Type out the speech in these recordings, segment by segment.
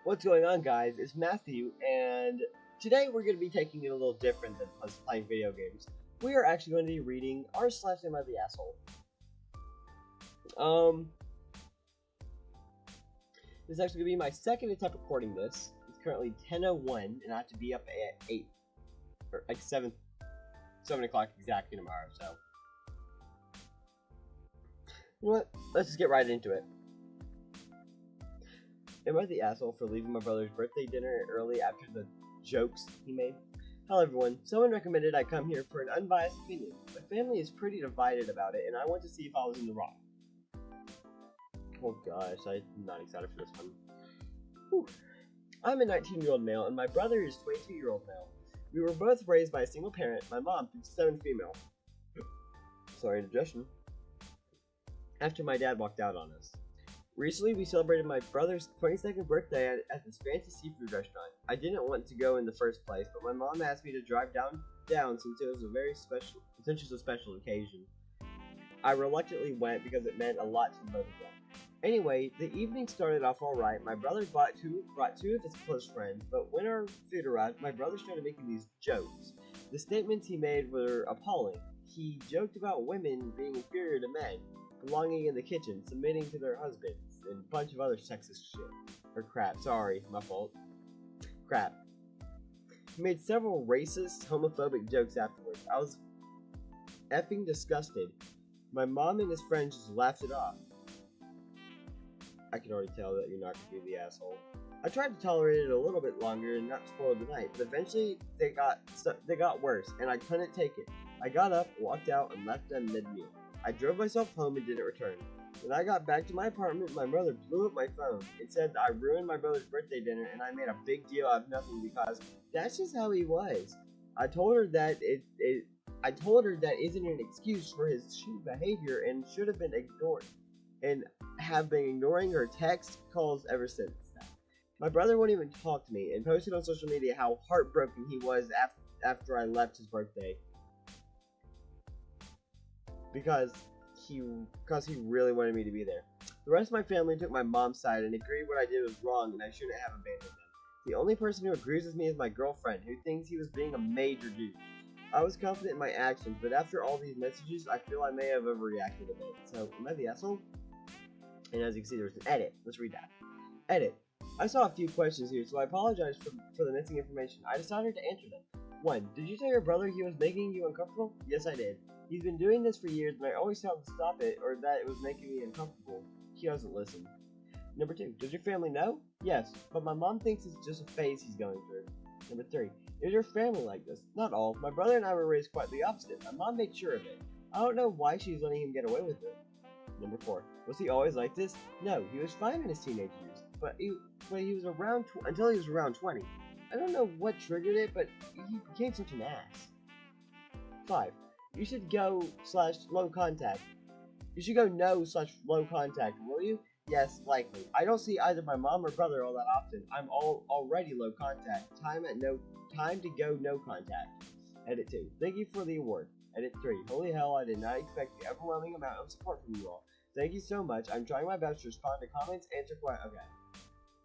What's going on, guys? It's Matthew, and today we're going to be taking it a little different than us playing video games. We are actually going to be reading r slash Am I the Asshole. This is actually going to be my second attempt recording this. It's currently 10:01, and I have to be up at 8, or like 7 o'clock exactly tomorrow, so. You know what? Let's just get right into it. Am I the asshole for leaving my brother's birthday dinner early after the jokes he made? Hello everyone, someone recommended I come here for an unbiased opinion. My family is pretty divided about it, and I want to see if I was in the wrong. Oh gosh, I'm not excited for this one. Whew. I'm a 19-year-old male, and my brother is a 22-year-old male. We were both raised by a single parent, my mom, 57 female. Sorry, indigestion. After my dad walked out on us. Recently, we celebrated my brother's 22nd birthday at this fancy seafood restaurant. I didn't want to go in the first place, but my mom asked me to drive down since it was a special occasion. I reluctantly went because it meant a lot to both of them. Anyway, the evening started off alright. My brother brought two of his close friends, but when our food arrived, my brother started making these jokes. The statements he made were appalling. He joked about women being inferior to men, belonging in the kitchen, submitting to their husbands, and a bunch of other sexist shit. Or crap, sorry, my fault. Crap. He made several racist, homophobic jokes afterwards. I was effing disgusted. My mom and his friends just laughed it off. I can already tell that you're not going to be the asshole. I tried to tolerate it a little bit longer and not spoil the night, but eventually they got worse, and I couldn't take it. I got up, walked out, and left them mid-meal. I drove myself home and didn't return. When I got back to my apartment, my mother blew up my phone. It said that I ruined my brother's birthday dinner and I made a big deal out of nothing because that's just how he was. I told her that that isn't an excuse for his shitty behavior and should have been ignored, and have been ignoring her text calls ever since. My brother wouldn't even talk to me and posted on social media how heartbroken he was after I left his birthday. Because he really wanted me to be there. The rest of my family took my mom's side and agreed what I did was wrong and I shouldn't have abandoned them. The only person who agrees with me is my girlfriend, who thinks he was being a major dude. I was confident in my actions, but after all these messages, I feel I may have overreacted a bit. So, am I the asshole? And as you can see, there's an edit. Let's read that. Edit. I saw a few questions here, so I apologize for the missing information. I decided to answer them. 1. Did you tell your brother he was making you uncomfortable? Yes, I did. He's been doing this for years, but I always tell him to stop it or that it was making me uncomfortable. He doesn't listen. Number 2. Does your family know? Yes, but my mom thinks it's just a phase he's going through. Number 3. Is your family like this? Not all. My brother and I were raised quite the opposite. My mom made sure of it. I don't know why she's letting him get away with it. Number 4. Was he always like this? No, he was fine in his teenage years, but he was around until he was around 20. I don't know what triggered it, but he became such an ass. 5. You should go /low contact. You should go no/low contact, will you? Yes, likely. I don't see either my mom or brother all that often. I'm already low contact. Time to go no contact. Edit 2. Thank you for the award. Edit 3. Holy hell, I did not expect the overwhelming amount of support from you all. Thank you so much. I'm trying my best to respond to comments, answer questions. Okay.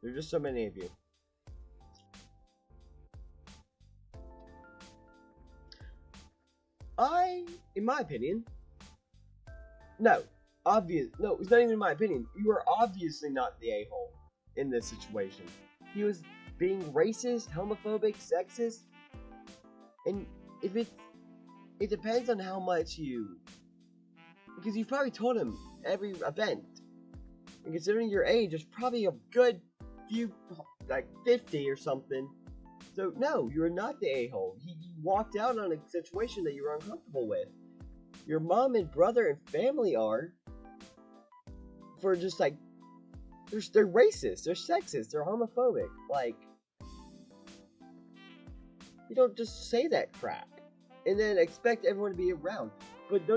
There's just so many of you. In my opinion, it's not even my opinion. You are obviously not the a-hole in this situation. He was being racist, homophobic, sexist, and if it depends on how much because you've probably told him every event, and considering your age, there's probably a good few, like 50 or something. So, no, you're not the a-hole. He walked out on a situation that you were uncomfortable with. Your mom and brother and family are. For just like, they're racist, they're sexist, they're homophobic. Like, you don't just say that crap and then expect everyone to be around. But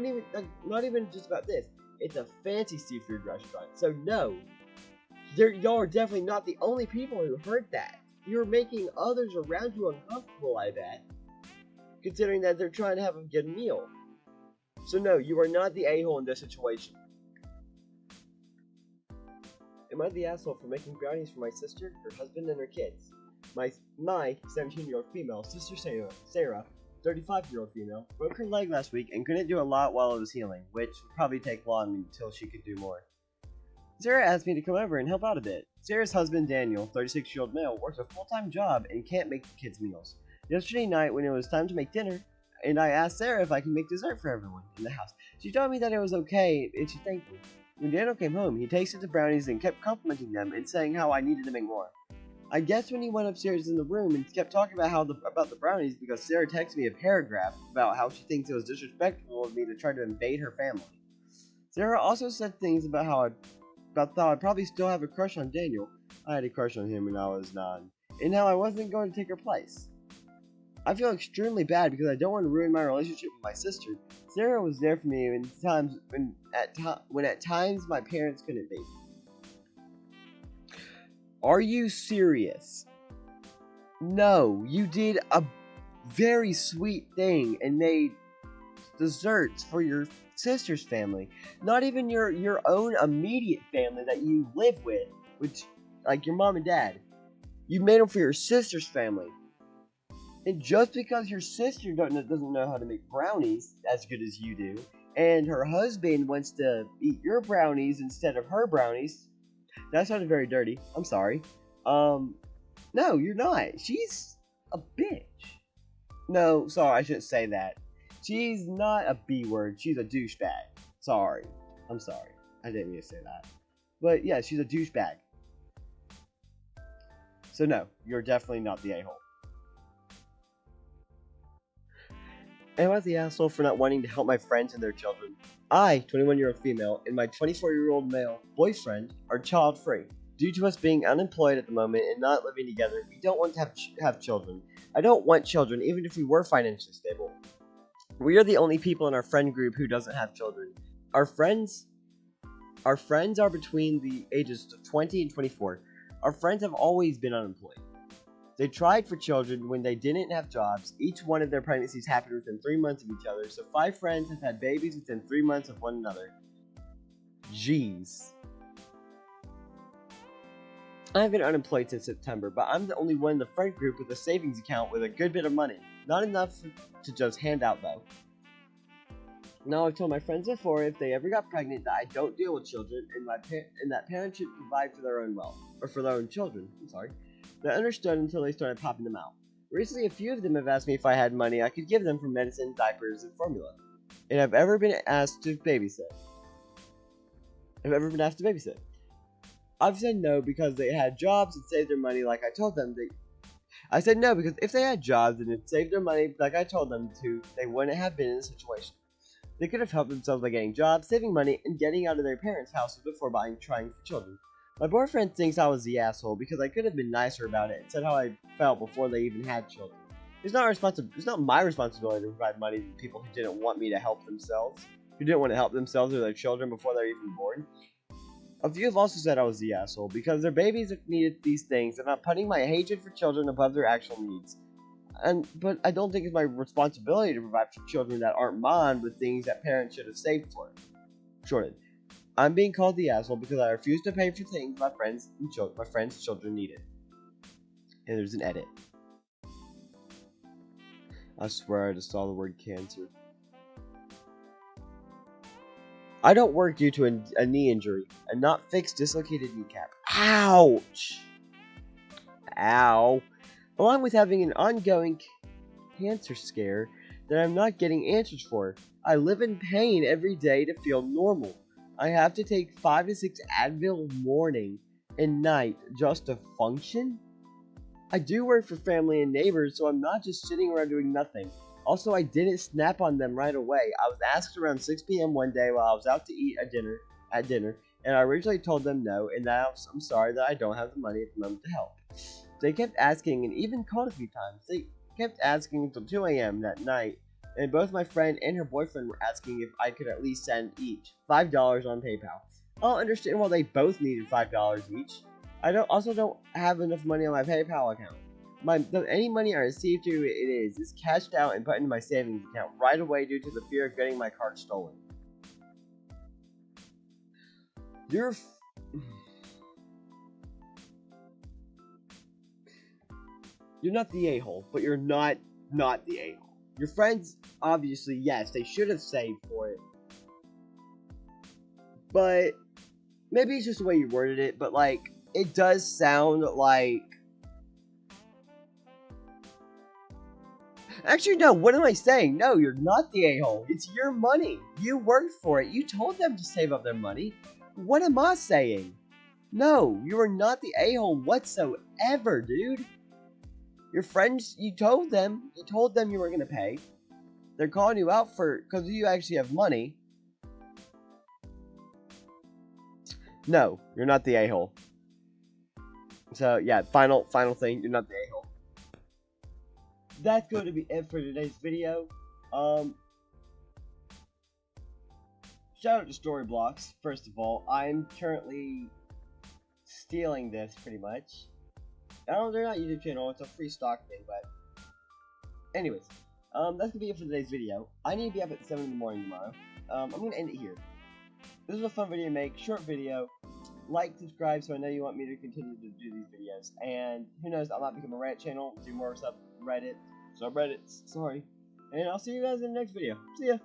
not even just about this. It's a fancy seafood restaurant. So, no, y'all are definitely not the only people who heard that. You're making others around you uncomfortable, I bet. Considering that they're trying to have a good meal. So no, you are not the a-hole in this situation. Am I the asshole for making brownies for my sister, her husband, and her kids? My 17-year-old female sister Sarah, 35-year-old female, broke her leg last week and couldn't do a lot while it was healing, which would probably take long until she could do more. Sarah asked me to come over and help out a bit. Sarah's husband, Daniel, 36-year-old male, works a full-time job and can't make the kids' meals. Yesterday night, when it was time to make dinner, and I asked Sarah if I could make dessert for everyone in the house, she told me that it was okay and she thanked me. When Daniel came home, he tasted the brownies and kept complimenting them and saying how I needed to make more. I guess when he went upstairs in the room and kept talking about the brownies because Sarah texted me a paragraph about how she thinks it was disrespectful of me to try to invade her family. Sarah also said things about thought I'd probably still have a crush on Daniel. I had a crush on him when I was 9, and how I wasn't going to take her place. I feel extremely bad because I don't want to ruin my relationship with my sister. Sarah was there for me when at times my parents couldn't be. Are you serious? No, you did a very sweet thing and made desserts for your sister's family. Not even your own immediate family that you live with, which, like your mom and dad. You made them for your sister's family. And just because your sister doesn't know how to make brownies as good as you do, and her husband wants to eat your brownies instead of her brownies, that sounded very dirty. I'm sorry. No, you're not. She's a bitch. No, sorry, I shouldn't say that. She's not a B word. She's a douchebag. Sorry. I'm sorry. I didn't mean to say that. But yeah, she's a douchebag. So no, you're definitely not the a-hole. Am I the asshole for not wanting to help my friends and their children? I, 21-year-old female, and my 24-year-old male boyfriend are child-free. Due to us being unemployed at the moment and not living together, we don't want to have children. I don't want children, even if we were financially stable. We are the only people in our friend group who doesn't have children. Our friends are between the ages of 20 and 24. Our friends have always been unemployed. They tried for children when they didn't have jobs. Each one of their pregnancies happened within 3 months of each other, so 5 friends have had babies within 3 months of one another. Jeez. I've been unemployed since September, but I'm the only one in the friend group with a savings account with a good bit of money. Not enough to just hand out, though. Now, I've told my friends before if they ever got pregnant that I don't deal with children and that parents should provide for their own wealth. Or for their own children, They understood until they started popping them out. Recently, a few of them have asked me if I had money I could give them for medicine, diapers, and formula. And I've ever been asked to babysit. I've said no because they had jobs and saved their money like I told them. I said no because if they had jobs and had saved their money like I told them to, they wouldn't have been in this situation. They could have helped themselves by getting jobs, saving money, and getting out of their parents' houses before trying for children. My boyfriend thinks I was the asshole because I could have been nicer about it and said how I felt before they even had children. It's not my responsibility to provide money to people who didn't want me to help themselves, who didn't want to help themselves or their children before they were even born. A few have also said I was the asshole because their babies needed these things and I'm putting my hatred for children above their actual needs. But I don't think it's my responsibility to provide for children that aren't mine with things that parents should have saved for. Shorted. I'm being called the asshole because I refuse to pay for things my friends' children needed. And there's an edit. I swear I just saw the word cancer. I don't work due to a knee injury, a not fixed dislocated kneecap. Ouch! Ow. Along with having an ongoing cancer scare that I'm not getting answers for. I live in pain every day to feel normal. I have to take 5 to 6 Advil morning and night just to function? I do work for family and neighbors, so I'm not just sitting around doing nothing. Also, I didn't snap on them right away. I was asked around 6 p.m. one day while I was out to eat at dinner, and I originally told them no, and that I'm sorry that I don't have the money at the moment to help. They kept asking and even called a few times. They kept asking until 2 a.m. that night, and both my friend and her boyfriend were asking if I could at least send each $5 on PayPal. I'll understand why they both needed $5 each. I don't have enough money on my PayPal account. Any money I receive through it is cashed out and put into my savings account right away due to the fear of getting my card stolen. You're not the a-hole, but you're not the a-hole. Your friends, obviously, yes, they should have saved for it. But maybe it's just the way you worded it, but like, it does sound like... Actually, no, what am I saying? No, you're not the a-hole. It's your money. You worked for it. You told them to save up their money. What am I saying? No, you are not the a-hole whatsoever, dude. Your friends, you told them you were gonna pay. They're calling you out because you actually have money. No, you're not the a-hole. So yeah, final thing, you're not the a-hole. That's going to be it for today's video. Shout out to Storyblocks, first of all. I'm currently stealing this pretty much. I don't know, they're not a YouTube channel, it's a free stock thing, but anyways, that's gonna be it for today's video. I need to be up at 7 in the morning tomorrow. I'm gonna end it here. This was a fun video to make, short video. Like, subscribe, so I know you want me to continue to do these videos. And who knows, I might become a rant channel, do more subreddits, sorry. And I'll see you guys in the next video. See ya!